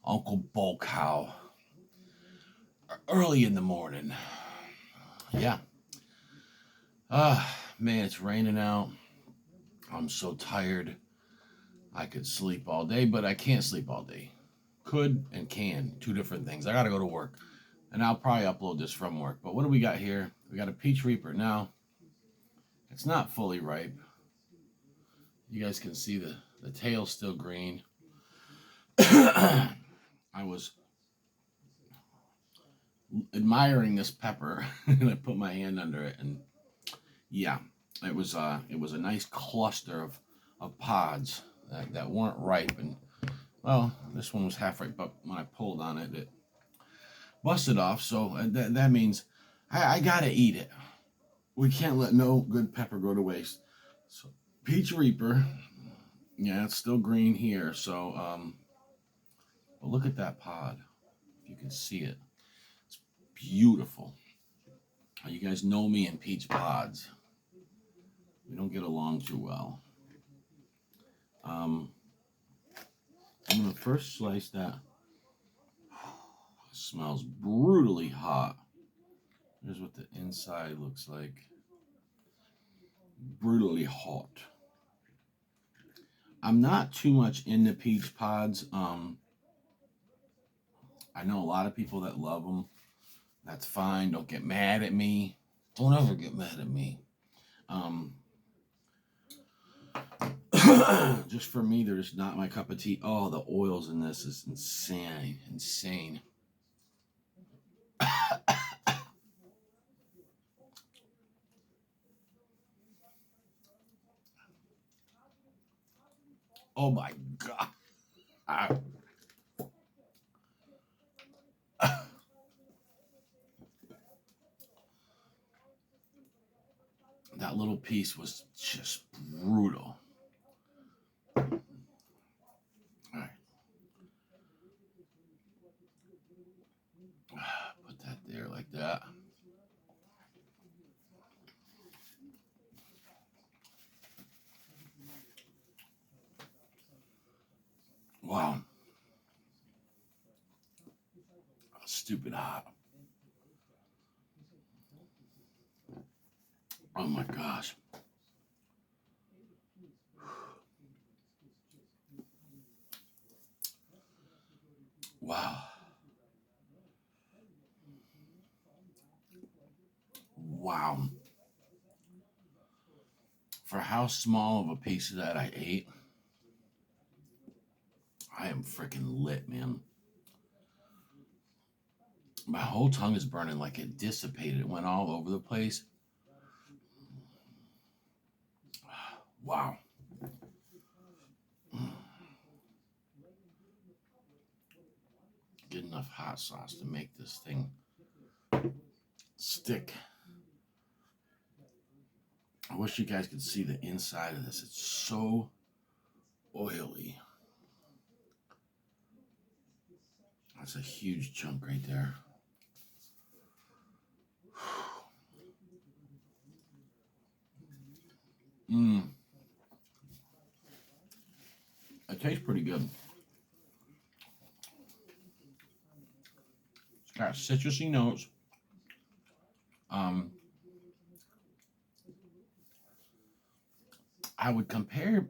Uncle BullCow. Early in the morning. Yeah. Man, it's raining out. I'm so tired. I could sleep all day, but I can't sleep all day. Could and can. Two different things. I gotta go to work. And I'll probably upload this from work. But what do we got here? We got a peach reaper. Now, it's not fully ripe. You guys can see the tail's still green. I was admiring this pepper and I put my hand under it, and yeah, it was a nice cluster of pods that weren't ripe, and well, this one was half ripe, but when I pulled on it, it busted off. So that means I gotta eat it. We can't let no good pepper go to waste. So peach reaper, yeah, it's still green here. So but look at that pod, if you can see it. It's beautiful. You guys know me and peach pods. We don't get along too well. I'm gonna first slice that. It smells brutally hot. Here's what the inside looks like. Brutally hot. I'm not too much into peach pods. I know a lot of people that love them. That's fine. Don't get mad at me. Don't ever get mad at me. Just for me, they're just not my cup of tea. Oh, the oils in this is insane. Insane. Oh my God. That little piece was just brutal. All right. Put that there like that. Wow. Stupid hot. Oh my gosh. Wow. Wow. For how small of a piece of that I ate, I am freaking lit, man. My whole tongue is burning, like it dissipated. It went all over the place. Wow. Get enough hot sauce to make this thing stick. I wish you guys could see the inside of this. It's so oily. That's a huge chunk right there. Mmm. It tastes pretty good. It's got citrusy notes. I would compare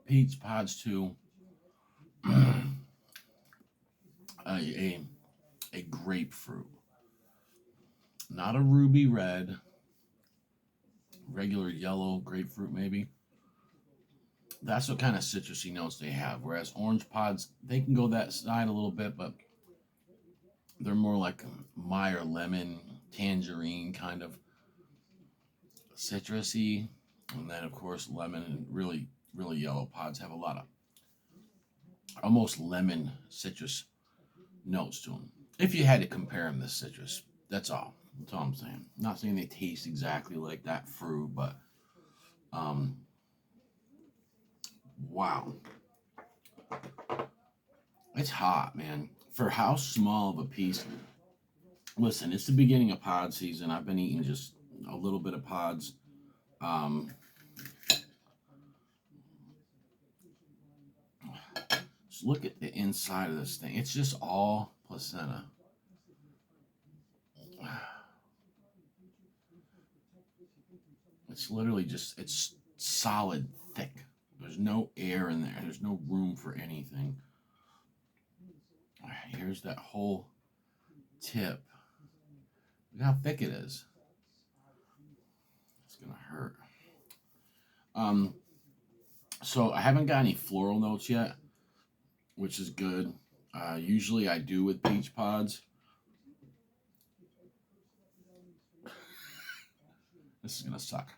peach pods to a grapefruit. Not a ruby red, regular yellow grapefruit maybe. That's what kind of citrusy notes they have. Whereas orange pods, they can go that side a little bit, but they're more like Meyer lemon, tangerine kind of citrusy. And then, of course, lemon and really, really yellow pods have a lot of almost lemon citrus notes to them. If you had to compare them to citrus, that's all. That's all I'm saying. Not saying they taste exactly like that fruit, but wow. It's hot, man. For how small of a piece. Listen, it's the beginning of pod season. I've been eating just a little bit of pods. Just look at the inside of this thing. It's just all placenta. It's literally just, it's solid, thick. There's no air in there. There's no room for anything. Here's that whole tip. Look how thick it is. It's gonna hurt. So I haven't got any floral notes yet, which is good. Usually I do with peach pods. This is gonna suck.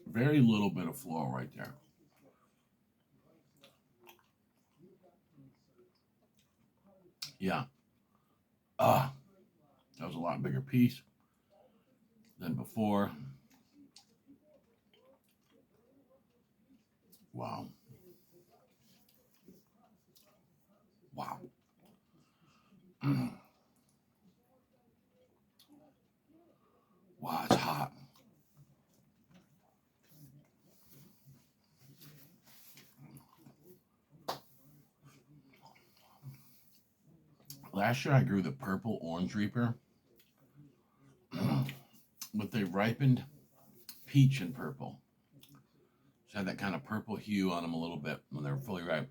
Very little bit of floral right there. Yeah. That was a lot bigger piece than before. Wow. Wow. Wow, it's hot. Last year I grew the purple orange reaper, but they ripened peach and purple. So had that kind of purple hue on them a little bit when they were fully ripe.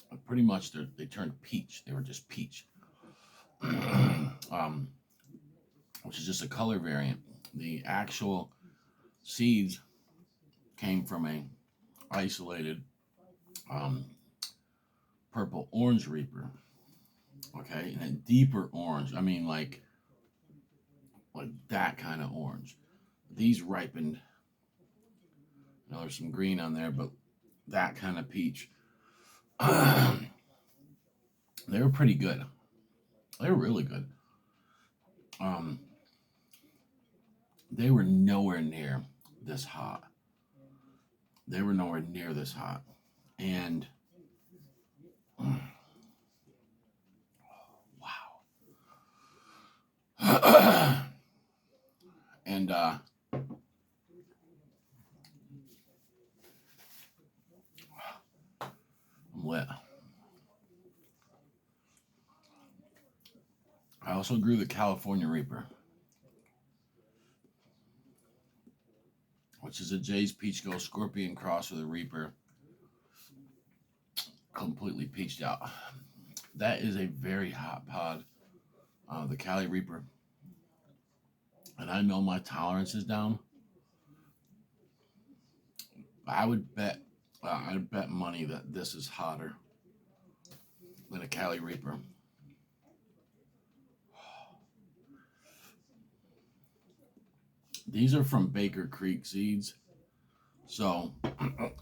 But pretty much they turned peach. They were just peach, which is just a color variant. The actual seeds came from a isolated purple orange reaper. Okay, and then deeper orange. I mean, like that kind of orange. These ripened. Now there's some green on there, but that kind of peach. They were pretty good. They were really good. They were nowhere near this hot. They were nowhere near this hot. And wow. And I'm lit. I also grew the California Reaper, which is a Jay's Peach Gold Scorpion cross with a Reaper, completely peached out. That is a very hot pod, the Cali Reaper. And I know my tolerance is down. I'd bet money that this is hotter than a Cali Reaper. These are from Baker Creek seeds, so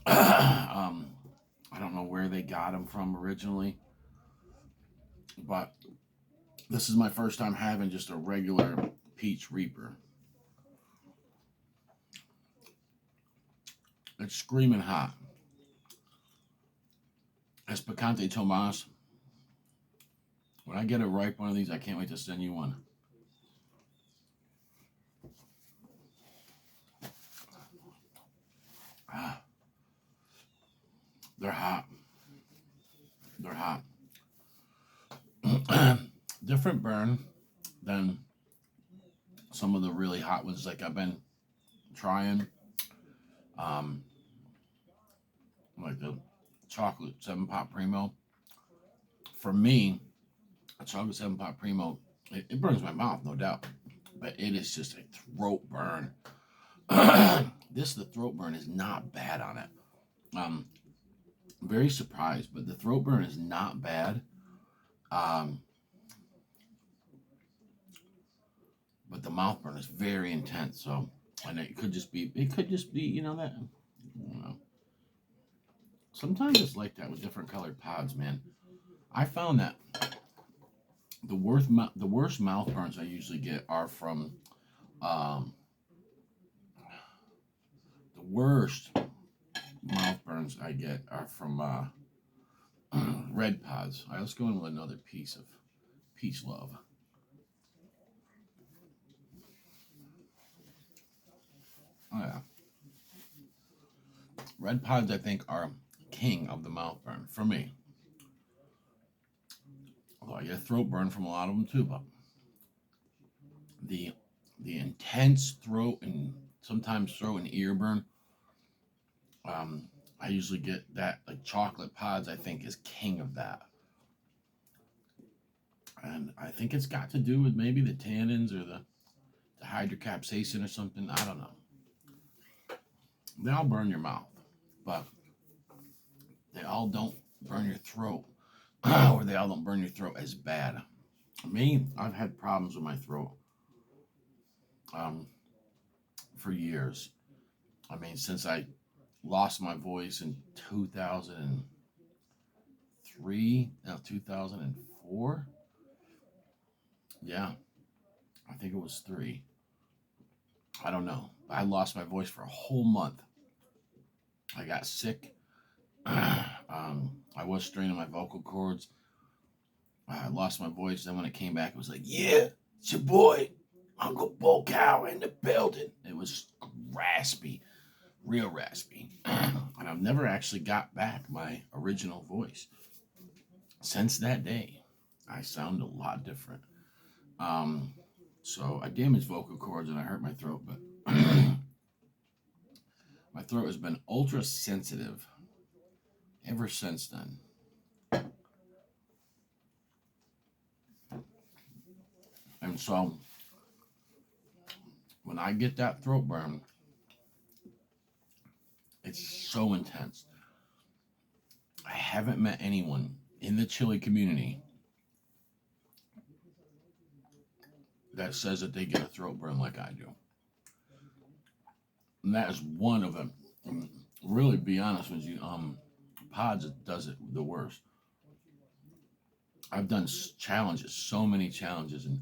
I don't know where they got them from originally, but this is my first time having just a regular peach Reaper. It's screaming hot. It's Picante Tomas. When I get a ripe one of these, I can't wait to send you one. They're hot. They're hot. Different burn than some of the really hot ones like I've been trying. Like the chocolate 7-Pot Primo. For me, a chocolate 7-Pot Primo, it burns my mouth, no doubt. But it is just a throat burn. The throat burn is not bad on it. I'm very surprised, but the throat burn is not bad. But the mouth burn is very intense. So, and it could just be, you know, that, I don't know. Sometimes it's like that with different colored pods, man. I found that the worst mouth burns I usually get are from the worst mouth burns burns I get are from red pods. All right, let's go in with another piece of peach love. Oh yeah, red pods I think are king of the mouth burn for me. Although I get throat burn from a lot of them too, but the the intense throat and sometimes throat and ear burn. I usually get that like chocolate pods. I think is king of that, and I think it's got to do with maybe the tannins or the hydrocapsaicin or something. I don't know. They all burn your mouth, but they all don't burn your throat, or they all don't burn your throat as bad. Me, I've had problems with my throat um, for years. I mean, since I lost my voice in 2003, no, 2004. Yeah, I think it was three. I don't know. I lost my voice for a whole month. I got sick. I was straining my vocal cords. I lost my voice. Then when it came back, it was like, yeah, it's your boy, Uncle BullCow in the building. It was raspy, real raspy. And I've never actually got back my original voice. Since that day, I sound a lot different. Um, so I damaged vocal cords and I hurt my throat, but my throat has been ultra sensitive ever since then. And so when I get that throat burn, it's so intense. I haven't met anyone in the chili community that says that they get a throat burn like I do. And that is one of them. And really, be honest with you, Pods does it the worst. I've done challenges, so many challenges, and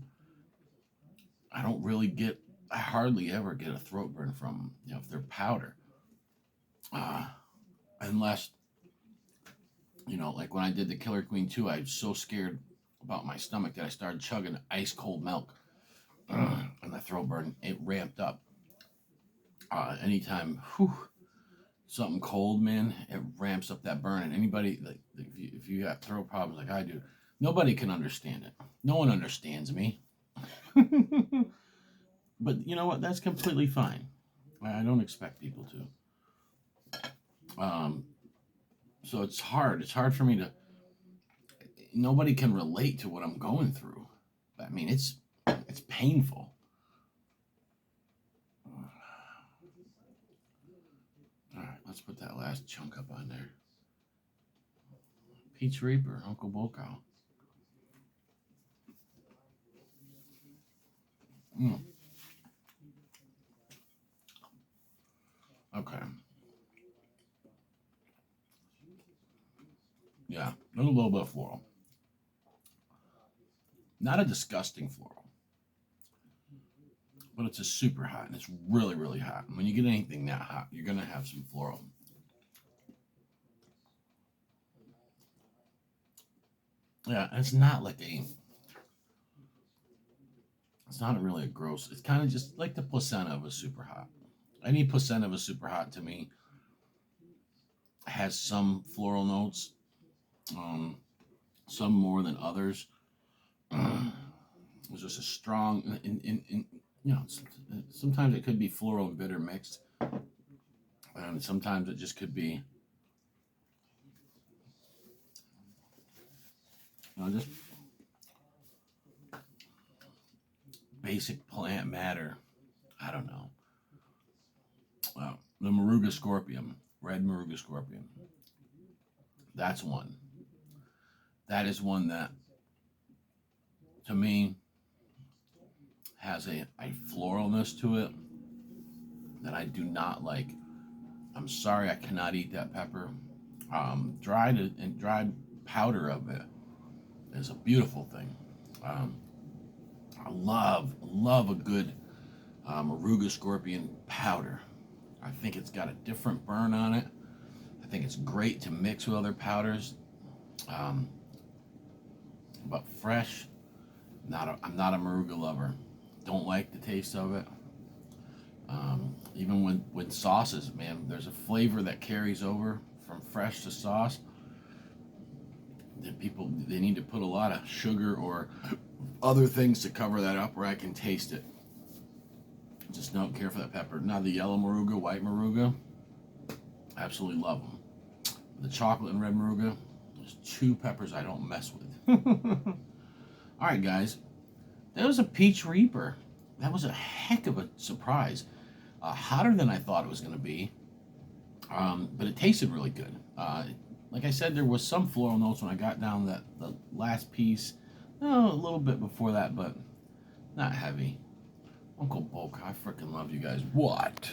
I hardly ever get a throat burn from them, if they're powder. Uh, unless, like when I did the Killer Queen 2, I was so scared about my stomach that I started chugging ice cold milk. And the throat burn, it ramped up. Anytime, something cold, man, it ramps up that burn. And anybody, like, if you got throat problems like I do, nobody can understand it. No one understands me. But you know what? That's completely fine. I don't expect people to. So it's hard. It's hard for me to. Nobody can relate to what I'm going through. I mean, it's painful. All right, let's put that last chunk up on there. Peach Reaper, Uncle BullCow. Mm. Okay. Yeah, there's a little bit of floral. Not a disgusting floral, but it's a super hot, and it's really, really hot. And when you get anything that hot, you're gonna have some floral. Yeah, it's not like it's not really a gross. It's kind of just like the placenta of a super hot. Any placenta of a super hot to me has some floral notes, um, some more than others. It's just a strong, sometimes it could be floral and bitter mixed, and sometimes it just could be, just basic plant matter. I don't know. The Moruga scorpion, red Moruga scorpion. That's one. That is one that, to me, has a floralness to it that I do not like. I'm sorry, I cannot eat that pepper. Dried powder of it is a beautiful thing. Um, I love a good Moruga scorpion powder. I think it's got a different burn on it. think it's great to mix with other powders. But fresh, I'm not a Maruga lover. Don't like the taste of it. Even with sauces, man, there's a flavor that carries over from fresh to sauce. That they need to put a lot of sugar or other things to cover that up, where I can taste it. Just don't care for that pepper. Now the yellow Maruga, white Maruga, absolutely love them. The chocolate and red Maruga, there's two peppers I don't mess with. All right, guys, that was a peach reaper. That was a heck of a surprise. Hotter than I thought it was going to be, but it tasted really good. Like I said, there was some floral notes when I got down the last piece. Oh, a little bit before that, but not heavy. Uncle BullCow, I freaking love you guys. What?